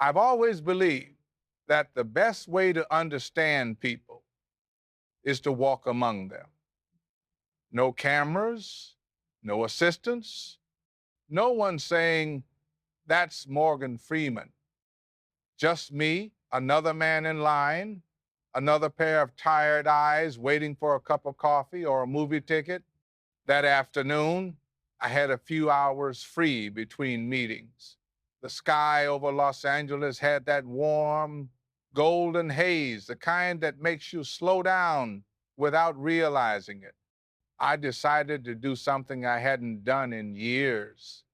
I've always believed that the best way to understand people is to walk among them. No cameras, no assistants, no one saying, that's Morgan Freeman. Just me, another man in line, another pair of tired eyes waiting for a cup of coffee or a movie ticket. That afternoon, I had a few hours free between meetings. The sky over Los Angeles had that warm, golden haze, the kind that makes you slow down without realizing it. I decided to do something I hadn't done in years.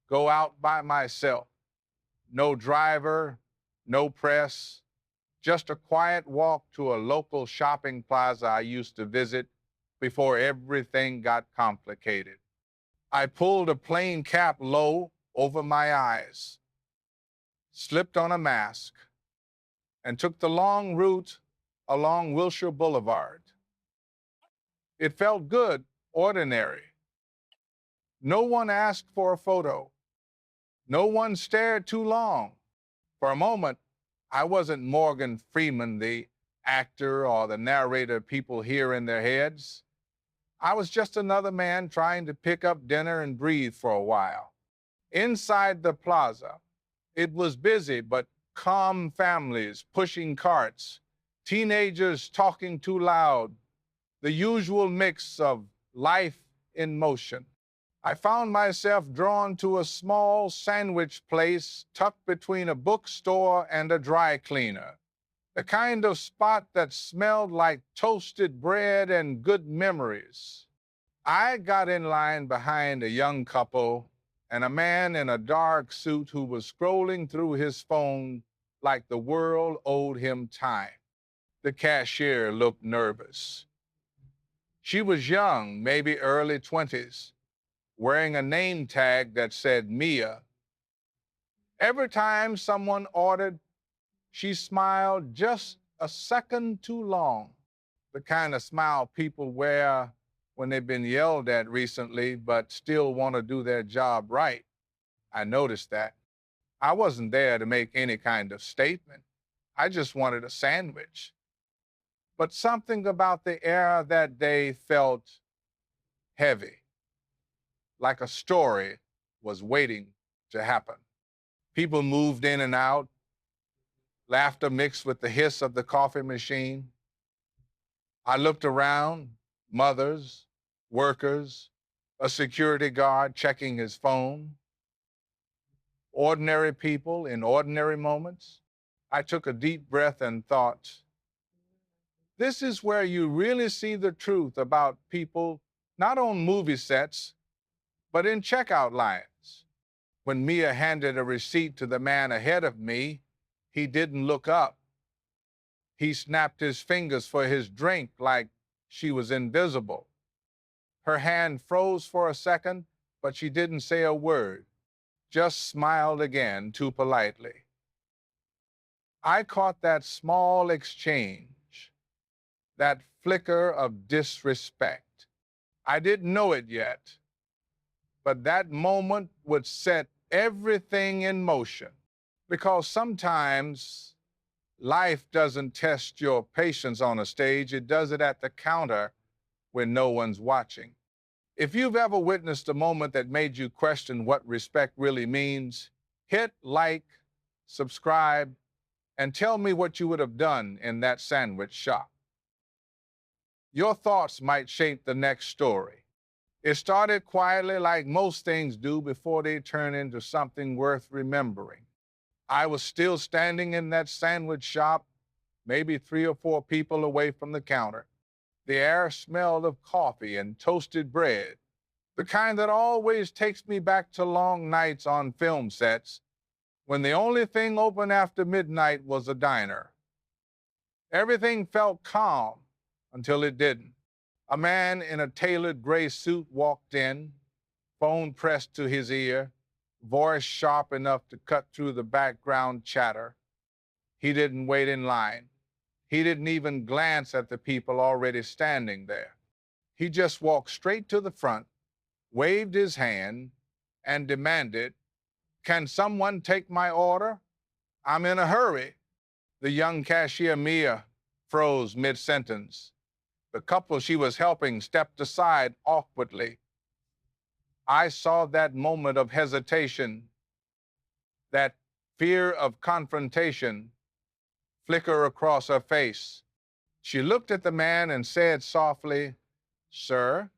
Go out by myself. No driver, no press, just a quiet walk to a local shopping plaza I used to visit before everything got complicated. I pulled a plain cap low over my eyes, slipped on a mask, and took the long route along Wilshire Boulevard. It felt good, ordinary. No one asked for a photo. No one stared too long. For a moment, I wasn't Morgan Freeman, the actor or the narrator people hear in their heads. I was just another man trying to pick up dinner and breathe for a while. Inside the plaza, it was busy but calm, families pushing carts, teenagers talking too loud, the usual mix of life in motion. I found myself drawn to a small sandwich place tucked between a bookstore and a dry cleaner, the kind of spot that smelled like toasted bread and good memories. I got in line behind a young couple and a man in a dark suit who was scrolling through his phone like the world owed him time. The cashier looked nervous. She was young, maybe early 20s, wearing a name tag that said Mia. Every time someone ordered, she smiled just a second too long, the kind of smile people wear when they've been yelled at recently but still want to do their job right. I noticed that. I wasn't there to make any kind of statement. I just wanted a sandwich. But something about the air that day felt heavy, like a story was waiting to happen. People moved in and out, laughter mixed with the hiss of the coffee machine. I looked around, mothers, workers, a security guard checking his phone, ordinary people in ordinary moments. I took a deep breath and thought, this is where you really see the truth about people, not on movie sets, but in checkout lines. When Mia handed a receipt to the man ahead of me, he didn't look up. He snapped his fingers for his drink like she was invisible. Her hand froze for a second, but she didn't say a word, just smiled again too politely. I caught that small exchange, that flicker of disrespect. I didn't know it yet, but that moment would set everything in motion, because sometimes life doesn't test your patience on a stage, it does it at the counter when no one's watching. If you've ever witnessed a moment that made you question what respect really means, hit like, subscribe, and tell me what you would have done in that sandwich shop. Your thoughts might shape the next story. It started quietly like most things do before they turn into something worth remembering. I was still standing in that sandwich shop, maybe 3 or 4 people away from the counter. The air smelled of coffee and toasted bread, the kind that always takes me back to long nights on film sets when the only thing open after midnight was a diner. Everything felt calm until it didn't. A man in a tailored gray suit walked in, phone pressed to his ear, voice sharp enough to cut through the background chatter. He didn't wait in line. He didn't even glance at the people already standing there. He just walked straight to the front, waved his hand, and demanded, "Can someone take my order?" I'm in a hurry. The young cashier, Mia, froze mid-sentence. The couple she was helping stepped aside awkwardly. I saw that moment of hesitation, that fear of confrontation flicker across her face. She looked at the man and said softly, "Sir,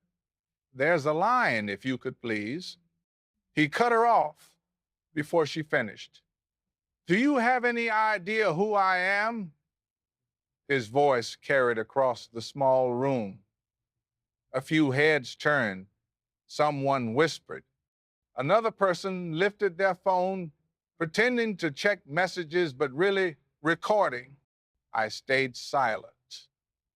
there's a line, if you could please." He cut her off before she finished. "Do you have any idea who I am?" His voice carried across the small room. A few heads turned. Someone whispered. Another person lifted their phone, pretending to check messages but really recording. I stayed silent.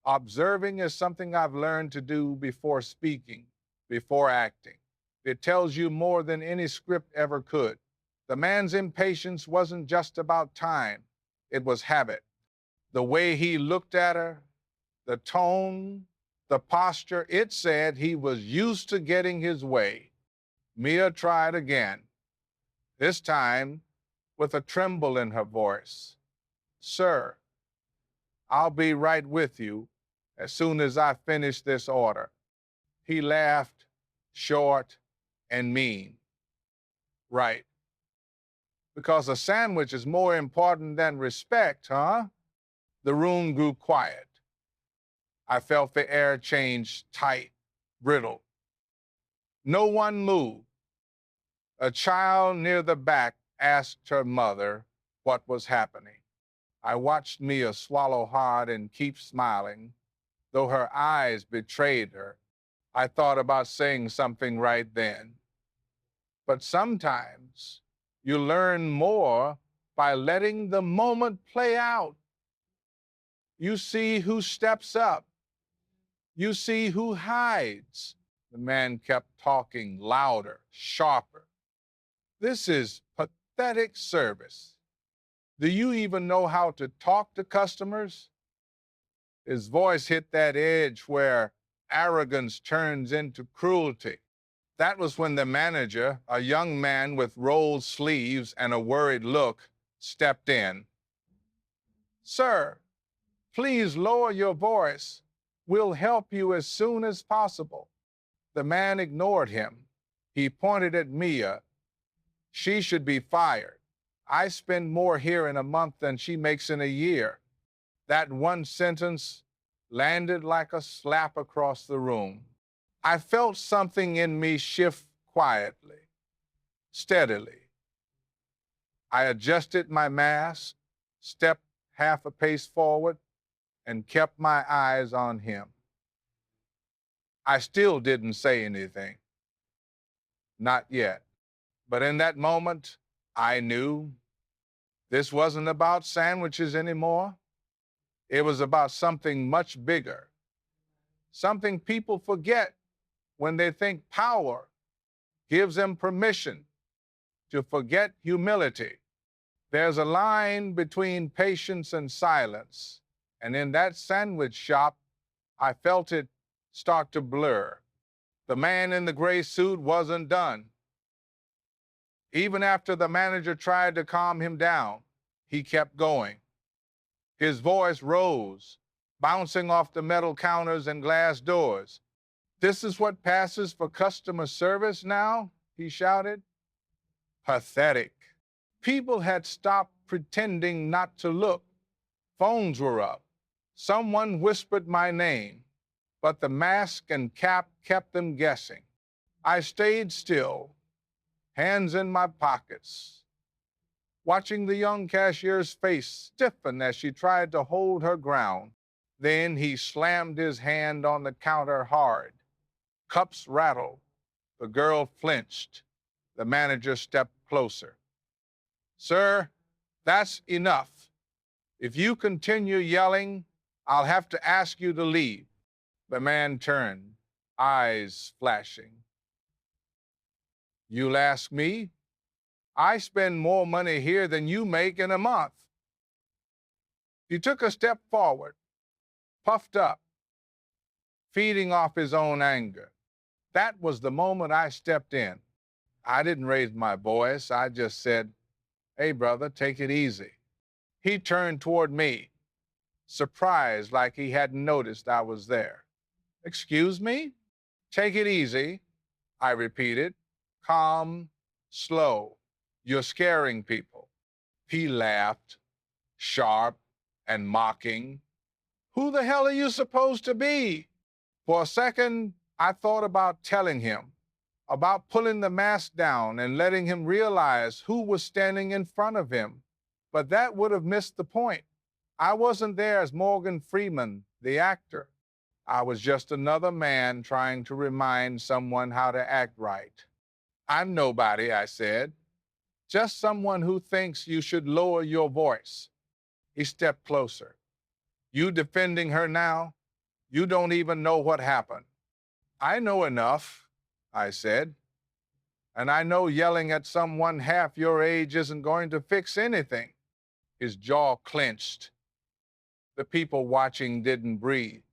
Observing is something I've learned to do before speaking, before acting. It tells you more than any script ever could. The man's impatience wasn't just about time, it was habit. The way he looked at her, the tone, the posture, it said he was used to getting his way. Mia tried again, this time with a tremble in her voice. "Sir, I'll be right with you as soon as I finish this order." He laughed, short and mean. "Right. Because a sandwich is more important than respect, huh?" The room grew quiet. I felt the air change tight, brittle. No one moved. A child near the back asked her mother what was happening. I watched Mia swallow hard and keep smiling, though her eyes betrayed her. I thought about saying something right then. But sometimes you learn more by letting the moment play out. You see who steps up. You see who hides. The man kept talking louder, sharper. "This is pathetic service. Do you even know how to talk to customers?" His voice hit that edge where arrogance turns into cruelty. That was when the manager, a young man with rolled sleeves and a worried look, stepped in. "Sir, please lower your voice. We'll help you as soon as possible." The man ignored him. He pointed at Mia. "She should be fired. I spend more here in a month than she makes in a year." That one sentence landed like a slap across the room. I felt something in me shift quietly, steadily. I adjusted my mask, stepped half a pace forward, and kept my eyes on him. I still didn't say anything. Not yet. But in that moment, I knew this wasn't about sandwiches anymore. It was about something much bigger. Something people forget when they think power gives them permission to forget humility. There's a line between patience and silence. And in that sandwich shop, I felt it start to blur. The man in the gray suit wasn't done. Even after the manager tried to calm him down, he kept going. His voice rose, bouncing off the metal counters and glass doors. "This is what passes for customer service now?" he shouted. Pathetic. People had stopped pretending not to look. Phones were up. Someone whispered my name, but the mask and cap kept them guessing. I stayed still, hands in my pockets, watching the young cashier's face stiffen as she tried to hold her ground. Then he slammed his hand on the counter hard. Cups rattled. The girl flinched. The manager stepped closer. "Sir, that's enough. If you continue yelling, I'll have to ask you to leave." The man turned, eyes flashing. "You'll ask me? I spend more money here than you make in a month." He took a step forward, puffed up, feeding off his own anger. That was the moment I stepped in. I didn't raise my voice. I just said, "Hey, brother, take it easy." He turned toward me, surprised like he hadn't noticed I was there. Excuse me? Take it easy, I repeated. Calm, slow. You're scaring people. He laughed, sharp and mocking. Who the hell are you supposed to be? For a second, I thought about telling him, about pulling the mask down and letting him realize who was standing in front of him. But that would have missed the point. I wasn't there as Morgan Freeman, the actor. I was just another man trying to remind someone how to act right. I'm nobody, I said. Just someone who thinks you should lower your voice. He stepped closer. You defending her now? You don't even know what happened. I know enough, I said. And I know yelling at someone half your age isn't going to fix anything. His jaw clenched. The people watching didn't breathe.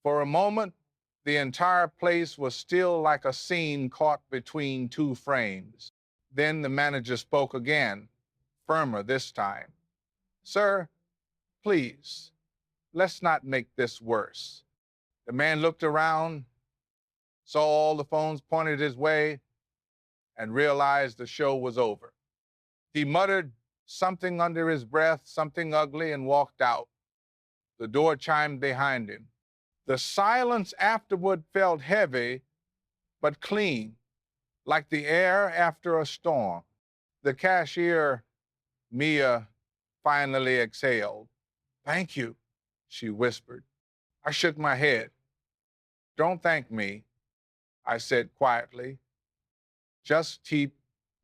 For a moment, the entire place was still like a scene caught between two frames. Then the manager spoke again, firmer this time. Sir, please, let's not make this worse. The man looked around, saw all the phones pointed his way, and realized the show was over. He muttered something under his breath, something ugly, and walked out. The door chimed behind him. The silence afterward felt heavy, but clean, like the air after a storm. The cashier, Mia, finally exhaled. Thank you, she whispered. I shook my head. Don't thank me, I said quietly. Just keep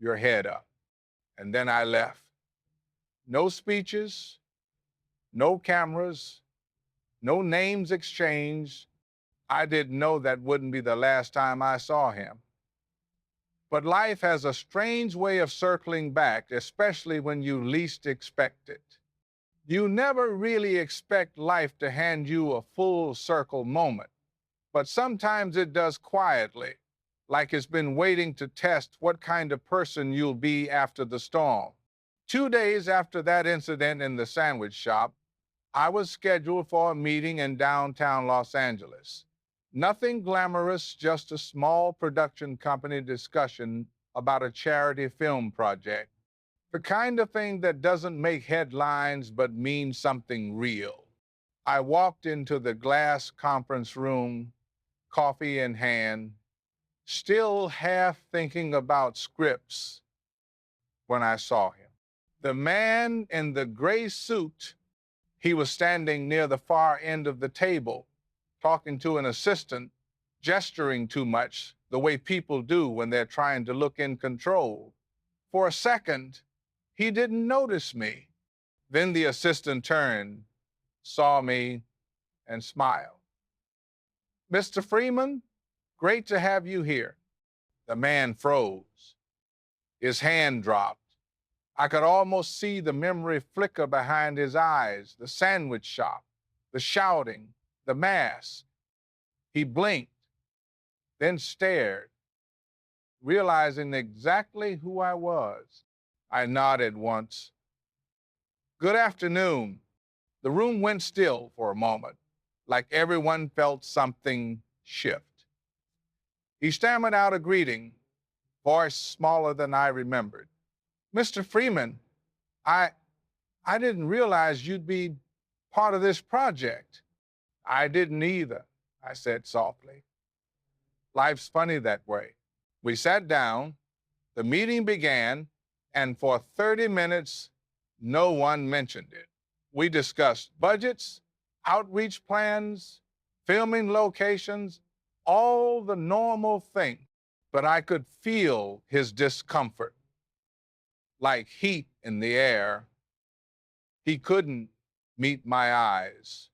your head up. And then I left. No speeches, no cameras, no names exchanged. I didn't know that wouldn't be the last time I saw him. But life has a strange way of circling back, especially when you least expect it. You never really expect life to hand you a full circle moment, but sometimes it does quietly, like it's been waiting to test what kind of person you'll be after the storm. 2 days after that incident in the sandwich shop, I was scheduled for a meeting in downtown Los Angeles. Nothing glamorous, just a small production company discussion about a charity film project. The kind of thing that doesn't make headlines but means something real. I walked into the glass conference room, coffee in hand, still half thinking about scripts when I saw him. The man in the gray suit, he was standing near the far end of the table, talking to an assistant, gesturing too much, the way people do when they're trying to look in control. For a second, he didn't notice me. Then the assistant turned, saw me, and smiled. Mr. Freeman, great to have you here. The man froze. His hand dropped. I could almost see the memory flicker behind his eyes, the sandwich shop, the shouting, the mask. He blinked, then stared, realizing exactly who I was. I nodded once. Good afternoon. The room went still for a moment, like everyone felt something shift. He stammered out a greeting, voice smaller than I remembered. Mr. Freeman, I didn't realize you'd be part of this project. I didn't either, I said softly. Life's funny that way. We sat down, the meeting began, and for 30 minutes, no one mentioned it. We discussed budgets, outreach plans, filming locations, all the normal things, but I could feel his discomfort. Like heat in the air, he couldn't meet my eyes.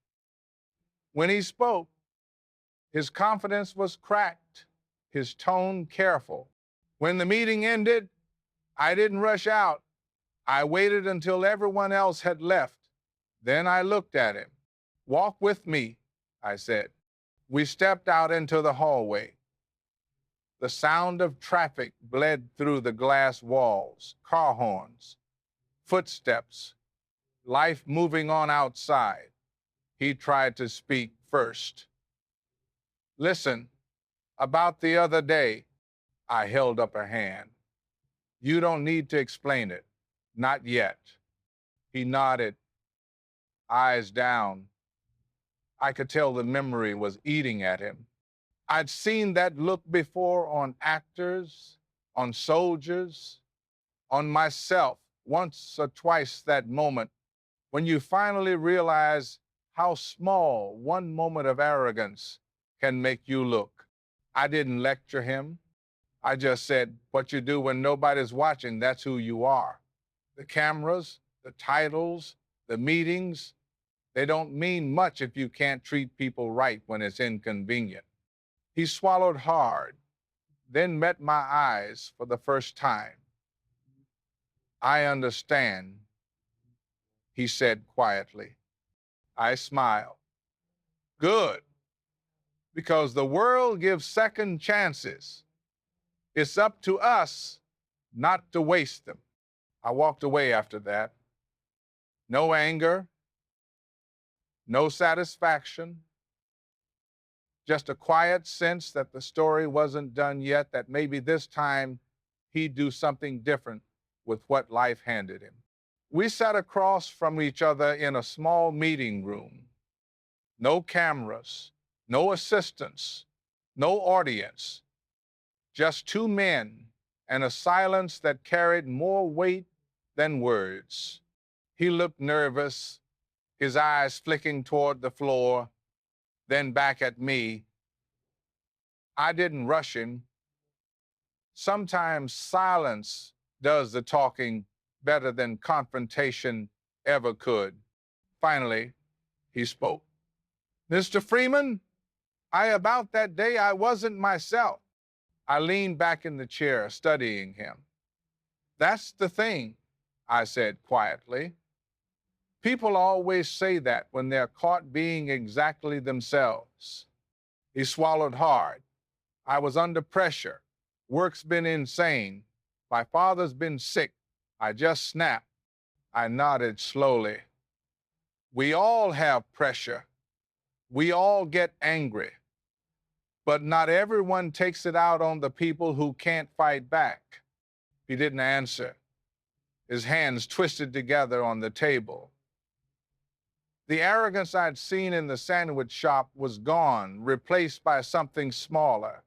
When he spoke, his confidence was cracked, his tone careful. When the meeting ended, I didn't rush out. I waited until everyone else had left. Then I looked at him. Walk with me, I said. We stepped out into the hallway. The sound of traffic bled through the glass walls, car horns, footsteps, life moving on outside. He tried to speak first. Listen, about the other day, I held up a hand. You don't need to explain it. Not yet. He nodded, eyes down. I could tell the memory was eating at him. I'd seen that look before on actors, on soldiers, on myself, once or twice. That moment when you finally realize how small one moment of arrogance can make you look. I didn't lecture him. I just said, what you do when nobody's watching, that's who you are. The cameras, the titles, the meetings, they don't mean much if you can't treat people right when it's inconvenient. He swallowed hard, then met my eyes for the first time. I understand, he said quietly. I smiled. Good, because the world gives second chances. It's up to us not to waste them. I walked away after that. No anger, no satisfaction, just a quiet sense that the story wasn't done yet, that maybe this time he'd do something different with what life handed him. We sat across from each other in a small meeting room. No cameras, no assistants, no audience, just two men and a silence that carried more weight than words. He looked nervous, his eyes flicking toward the floor, then back at me. I didn't rush him. Sometimes silence does the talking better than confrontation ever could. Finally, he spoke. Mr. Freeman, about that day, I wasn't myself. I leaned back in the chair, studying him. That's the thing, I said quietly. People always say that when they're caught being exactly themselves. He swallowed hard. I was under pressure. Work's been insane. My father's been sick. I just snapped. I nodded slowly. We all have pressure. We all get angry. But not everyone takes it out on the people who can't fight back. He didn't answer. His hands twisted together on the table. The arrogance I'd seen in the sandwich shop was gone, replaced by something smaller,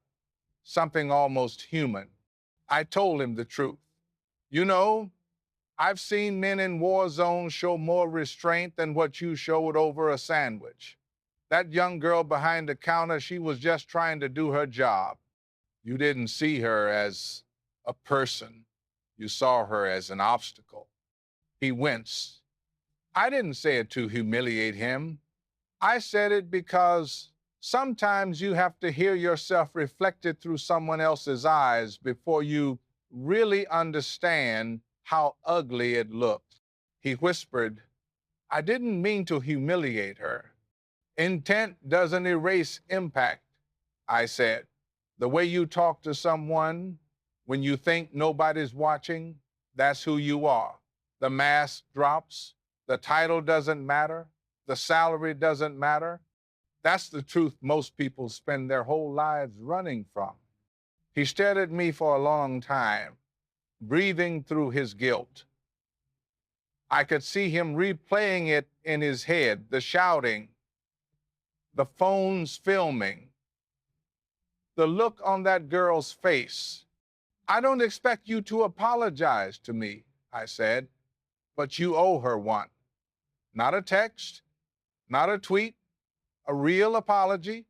something almost human. I told him the truth. You know, I've seen men in war zones show more restraint than what you showed over a sandwich. That young girl behind the counter, she was just trying to do her job. You didn't see her as a person. You saw her as an obstacle. He winced. I didn't say it to humiliate him. I said it because sometimes you have to hear yourself reflected through someone else's eyes before you really understand how ugly it looked. He whispered, I didn't mean to humiliate her. Intent doesn't erase impact, I said. The way you talk to someone when you think nobody's watching, that's who you are. The mask drops, the title doesn't matter, the salary doesn't matter. That's the truth most people spend their whole lives running from. He stared at me for a long time, breathing through his guilt. I could see him replaying it in his head, the shouting, the phones filming, the look on that girl's face. I don't expect you to apologize to me, I said, but you owe her one. Not a text, not a tweet, a real apology,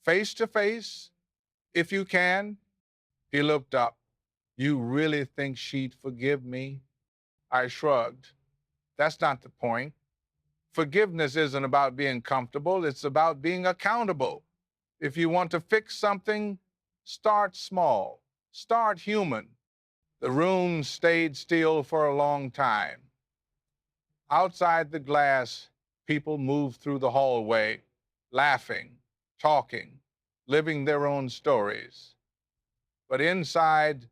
face to face, if you can. He looked up. You really think she'd forgive me? I shrugged. That's not the point. Forgiveness isn't about being comfortable, it's about being accountable. If you want to fix something, start small, start human. The room stayed still for a long time. Outside the glass, people moved through the hallway, laughing, talking, living their own stories. But inside,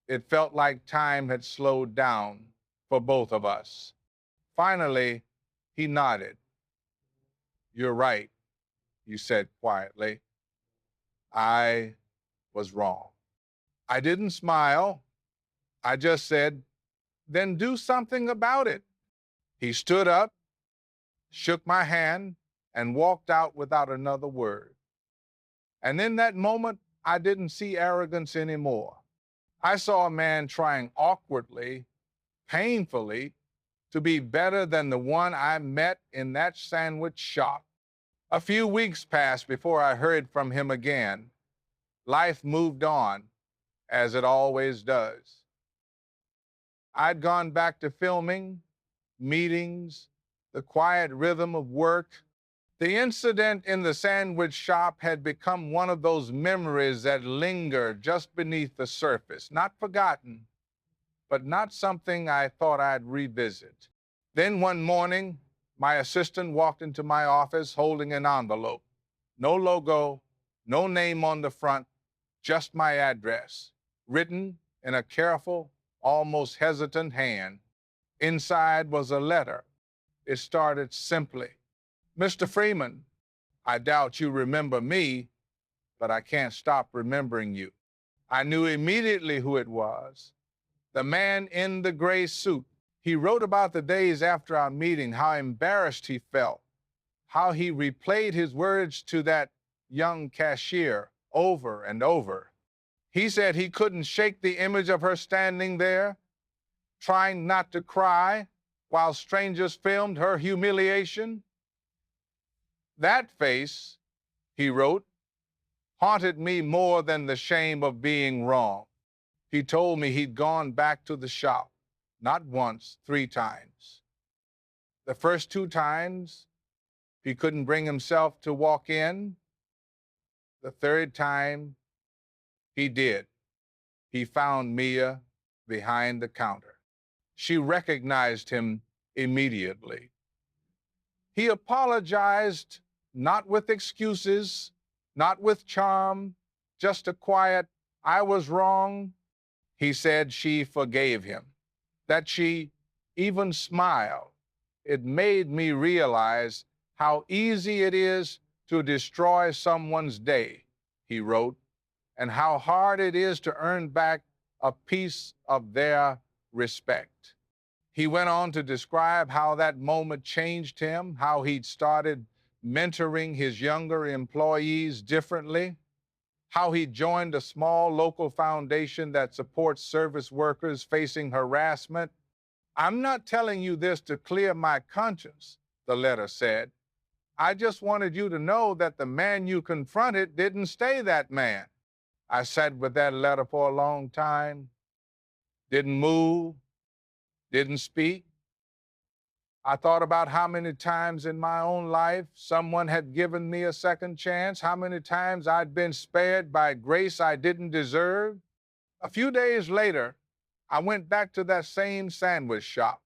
it felt like time had slowed down for both of us. Finally, he nodded. "You're right," he said quietly. "I was wrong." I didn't smile. I just said, "Then do something about it." He stood up, shook my hand, and walked out without another word. And in that moment, I didn't see arrogance anymore. I saw a man trying awkwardly, painfully, to be better than the one I met in that sandwich shop. A few weeks passed before I heard from him again. Life moved on, as it always does. I'd gone back to filming, meetings, the quiet rhythm of work. The incident in the sandwich shop had become one of those memories that linger just beneath the surface, not forgotten, but not something I thought I'd revisit. Then one morning, my assistant walked into my office holding an envelope. No logo, no name on the front, just my address, written in a careful, almost hesitant hand. Inside was a letter. It started simply, "Mr. Freeman, I doubt you remember me, but I can't stop remembering you." I knew immediately who it was. The man in the gray suit. He wrote about the days after our meeting, how embarrassed he felt, how he replayed his words to that young cashier over and over. He said he couldn't shake the image of her standing there, trying not to cry while strangers filmed her humiliation. That face, he wrote, haunted me more than the shame of being wrong. He told me he'd gone back to the shop, not once, 3 times. The first 2 times, he couldn't bring himself to walk in. The 3rd time, he did. He found Mia behind the counter. She recognized him immediately. He apologized, not with excuses, not with charm, just a quiet, "I was wrong." He said she forgave him, that she even smiled. It made me realize how easy it is to destroy someone's day, he wrote, and how hard it is to earn back a piece of their respect. He went on to describe how that moment changed him, how he'd started mentoring his younger employees differently, how he joined a small local foundation that supports service workers facing harassment. "I'm not telling you this to clear my conscience," the letter said. "I just wanted you to know that the man you confronted didn't stay that man." I sat with that letter for a long time, didn't move, didn't speak. I thought about how many times in my own life someone had given me a second chance, how many times I'd been spared by grace I didn't deserve. A few days later, I went back to that same sandwich shop.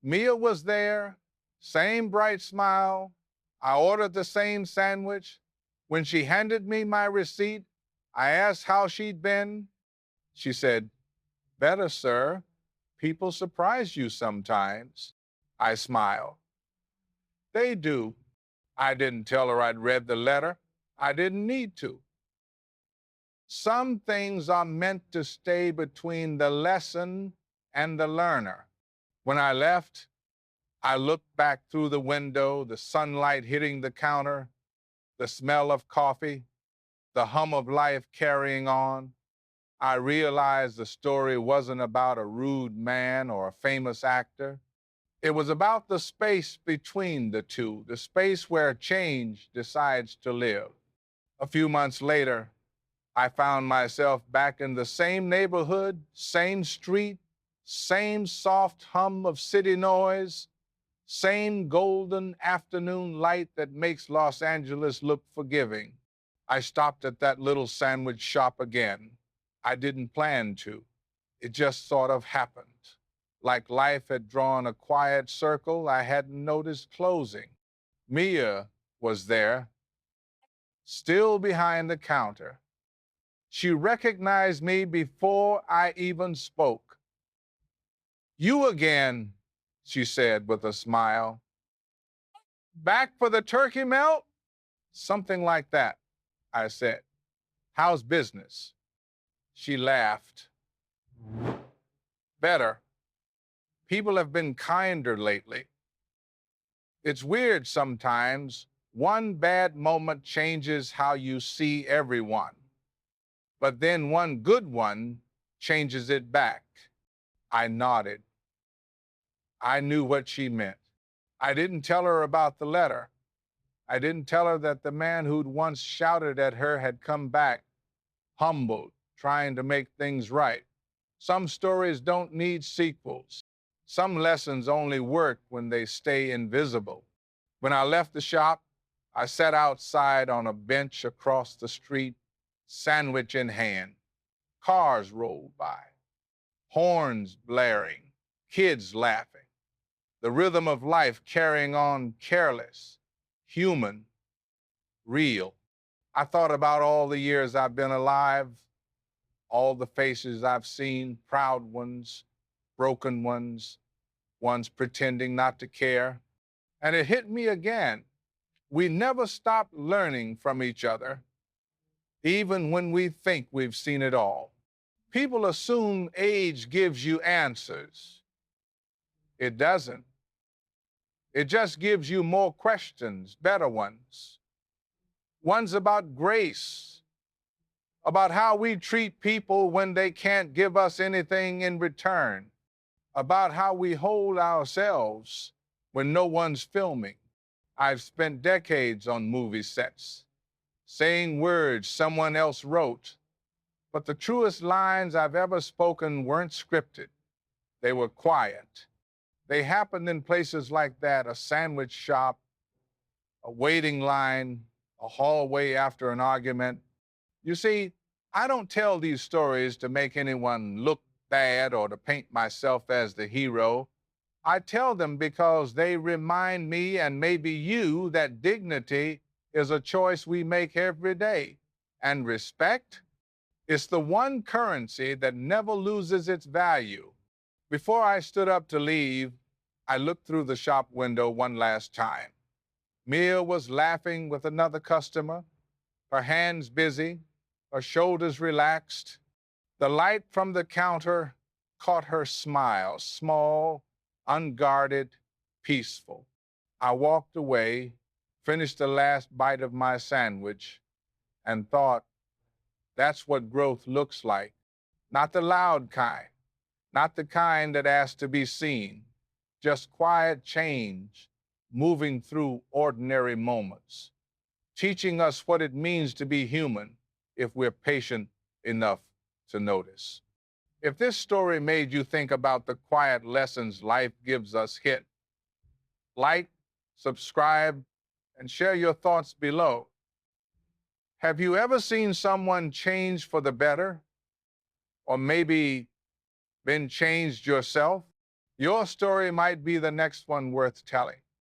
Mia was there, same bright smile. I ordered the same sandwich. When she handed me my receipt, I asked how she'd been. She said, "Better, sir. People surprise you sometimes." I smiled. "They do." I didn't tell her I'd read the letter. I didn't need to. Some things are meant to stay between the lesson and the learner. When I left, I looked back through the window, the sunlight hitting the counter, the smell of coffee, the hum of life carrying on. I realized the story wasn't about a rude man or a famous actor. It was about the space between the two, the space where change decides to live. A few months later, I found myself back in the same neighborhood, same street, same soft hum of city noise, same golden afternoon light that makes Los Angeles look forgiving. I stopped at that little sandwich shop again. I didn't plan to. It just sort of happened. Like life had drawn a quiet circle I hadn't noticed closing. Mia was there, still behind the counter. She recognized me before I even spoke. "You again," she said with a smile. Back for the turkey melt? Something like that, I said. How's business? She laughed. Better. People have been kinder lately. It's weird sometimes. One bad moment changes how you see everyone, but then one good one changes it back. I nodded. I knew what she meant. I didn't tell her about the letter. I didn't tell her that the man who'd once shouted at her had come back, humbled, trying to make things right. Some stories don't need sequels. Some lessons only work when they stay invisible. When I left the shop, I sat outside on a bench across the street, sandwich in hand. Cars rolled by, horns blaring, kids laughing, the rhythm of life carrying on careless, human, real. I thought about all the years I've been alive, all the faces I've seen, proud ones, broken ones, ones pretending not to care. And it hit me again. We never stop learning from each other, even when we think we've seen it all. People assume age gives you answers. It doesn't. It just gives you more questions, better ones. Ones about grace, about how we treat people when they can't give us anything in return, about how we hold ourselves when no one's filming. I've spent decades on movie sets, saying words someone else wrote, but the truest lines I've ever spoken weren't scripted. They were quiet. They happened in places like that, a sandwich shop, a waiting line, a hallway after an argument. You see, I don't tell these stories to make anyone look bad or to paint myself as the hero. I tell them because they remind me and maybe you that dignity is a choice we make every day. And respect is the one currency that never loses its value. Before I stood up to leave, I looked through the shop window one last time. Mia was laughing with another customer, her hands busy, her shoulders relaxed. The light from the counter caught her smile, small, unguarded, peaceful. I walked away, finished the last bite of my sandwich, and thought, that's what growth looks like. Not the loud kind, not the kind that asks to be seen, just quiet change, moving through ordinary moments, teaching us what it means to be human if we're patient enough to notice. If this story made you think about the quiet lessons life gives us, hit like, subscribe, and share your thoughts below. Have you ever seen someone change for the better? Or maybe been changed yourself? Your story might be the next one worth telling.